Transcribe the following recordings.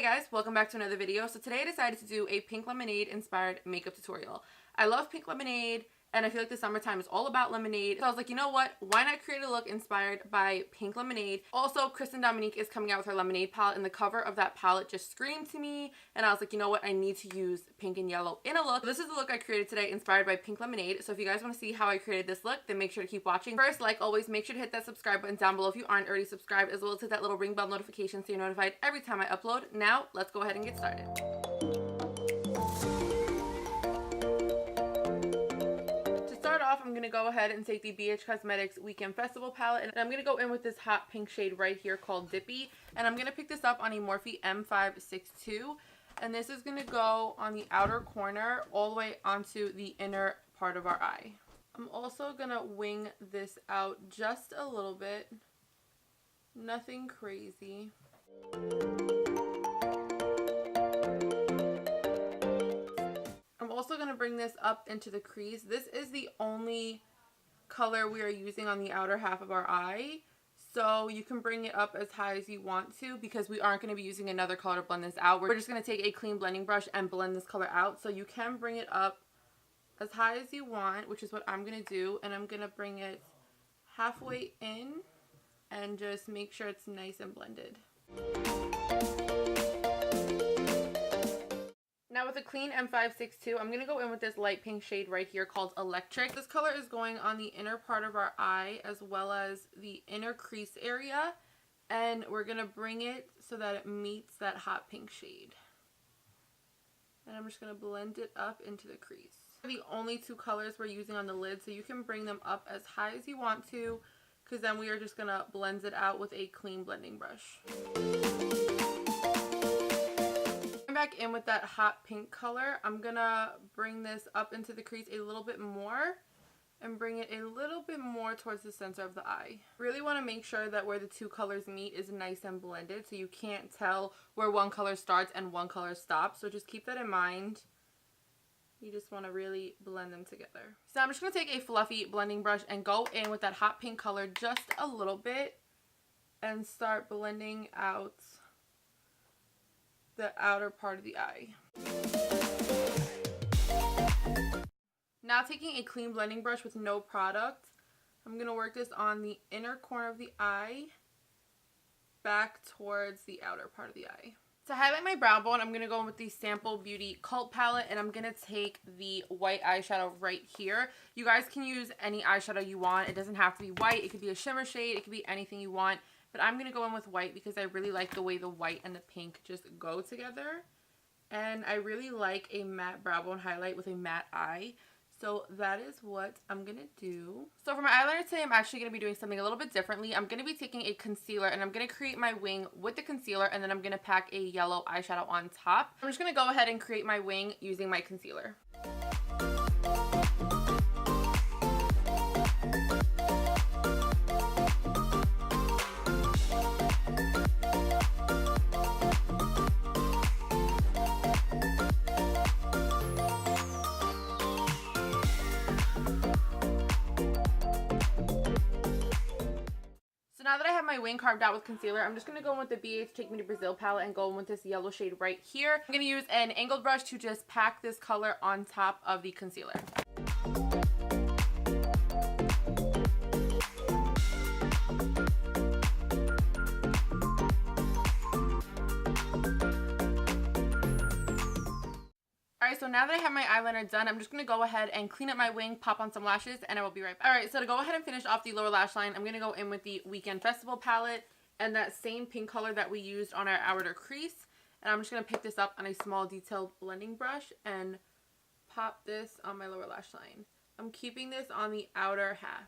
guys, welcome back to another video. So today I decided to do a pink lemonade inspired makeup tutorial. I love pink lemonade and I feel like the summertime is all about lemonade. So I was like, you know what? Why not create a look inspired by pink lemonade? Also, Kristen Dominique is coming out with her lemonade palette and the cover of that palette just screamed to me. And I was like, you know what? I need to use pink and yellow in a look. This is the look I created today inspired by pink lemonade. So if you guys want to see how I created this look, then make sure to keep watching. First, like always, make sure to hit that subscribe button down below if you aren't already subscribed, as well as hit that little ring bell notification so you're notified every time I upload. Now, let's go ahead and get started. I'm going to go ahead and take the BH Cosmetics Weekend Festival palette, and I'm going to go in with this hot pink shade right here called Dippy, and I'm going to pick this up on a Morphe M562, and this is going to go on the outer corner all the way onto the inner part of our eye. I'm also going to wing this out just a little bit, nothing crazy. I'm also going to bring this up into the crease. This is the only color we are using on the outer half of our eye. So you can bring it up as high as you want to because we aren't going to be using another color to blend this out. We're just going to take a clean blending brush and blend this color out. So you can bring it up as high as you want, which is what I'm going to do. And I'm going to bring it halfway in and just make sure it's nice and blended. Now with a clean M562, I'm going to go in with this light pink shade right here called Electric. This color is going on the inner part of our eye as well as the inner crease area. And we're going to bring it so that it meets that hot pink shade. And I'm just going to blend it up into the crease. The only two colors we're using on the lid, so you can bring them up as high as you want to, because then we are just going to blend it out with a clean blending brush. Back in with that hot pink color, I'm gonna bring this up into the crease a little bit more and bring it a little bit more towards the center of the eye. Really want to make sure that where the two colors meet is nice and blended, so you can't tell where one color starts and one color stops, so just keep that in mind. You just want to really blend them together. So I'm just going to take a fluffy blending brush and go in with that hot pink color just a little bit and start blending out the outer part of the eye. Now taking a clean blending brush with no product, I'm going to work this on the inner corner of the eye back towards the outer part of the eye. To highlight my brow bone, I'm going to go in with the Sample Beauty Cult palette, and I'm going to take the white eyeshadow right here. You guys can use any eyeshadow you want. It doesn't have to be white. It could be a shimmer shade. It could be anything you want. But I'm going to go in with white because I really like the way the white and the pink just go together. And I really like a matte brow bone highlight with a matte eye. So that is what I'm going to do. So for my eyeliner today, I'm actually going to be doing something a little bit differently. I'm going to be taking a concealer and I'm going to create my wing with the concealer. And then I'm going to pack a yellow eyeshadow on top. I'm just going to go ahead and create my wing using my concealer. Now that I have my wing carved out with concealer, I'm just going to go in with the BH Take Me to Brazil palette and go in with this yellow shade right here. I'm going to use an angled brush to just pack this color on top of the concealer. Alright, so now that I have my eyeliner done, I'm just going to go ahead and clean up my wing, pop on some lashes, and I will be right back. Alright, so to go ahead and finish off the lower lash line, I'm going to go in with the Weekend Festival palette and that same pink color that we used on our outer crease. And I'm just going to pick this up on a small detailed blending brush and pop this on my lower lash line. I'm keeping this on the outer half.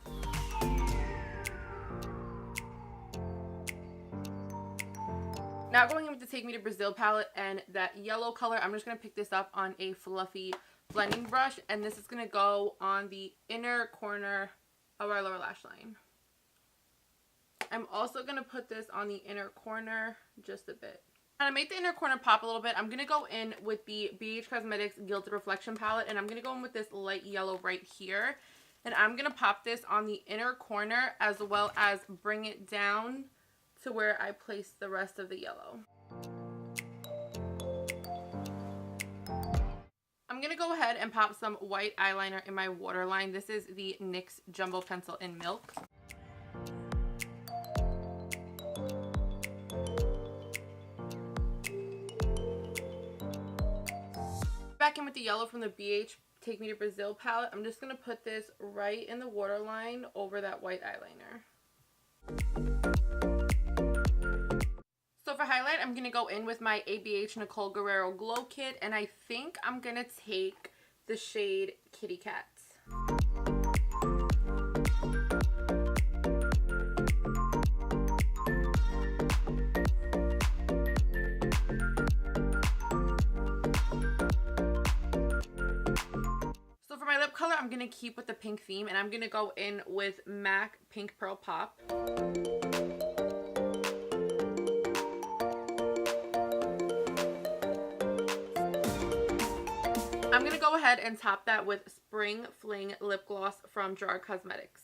Now going in with the Take Me to Brazil palette and that yellow color, I'm just going to pick this up on a fluffy blending brush, and this is going to go on the inner corner of our lower lash line. I'm also going to put this on the inner corner just a bit. Now to make the inner corner pop a little bit, I'm going to go in with the BH Cosmetics Gilded Reflection palette, and I'm going to go in with this light yellow right here. And I'm going to pop this on the inner corner as well as bring it down to where I place the rest of the yellow. go ahead and pop some white eyeliner in my waterline. This is the NYX Jumbo Pencil in Milk. Back in with the yellow from the BH Take Me to Brazil palette. I'm just going to put this right in the waterline over that white eyeliner. So for highlight, I'm going to go in with my ABH Nicole Guerriero Glow Kit, and I think I'm going to take the shade Kitty Cats. So for my lip color, I'm going to keep with the pink theme, and I'm going to go in with MAC Pink Pearl Pop. I'm going to go ahead and top that with Spring Fling Lip Gloss from Gerard Cosmetics.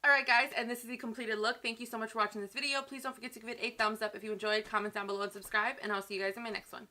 Alright guys, and this is the completed look. Thank you so much for watching this video. Please don't forget to give it a thumbs up if you enjoyed, comment down below and subscribe, and I'll see you guys in my next one.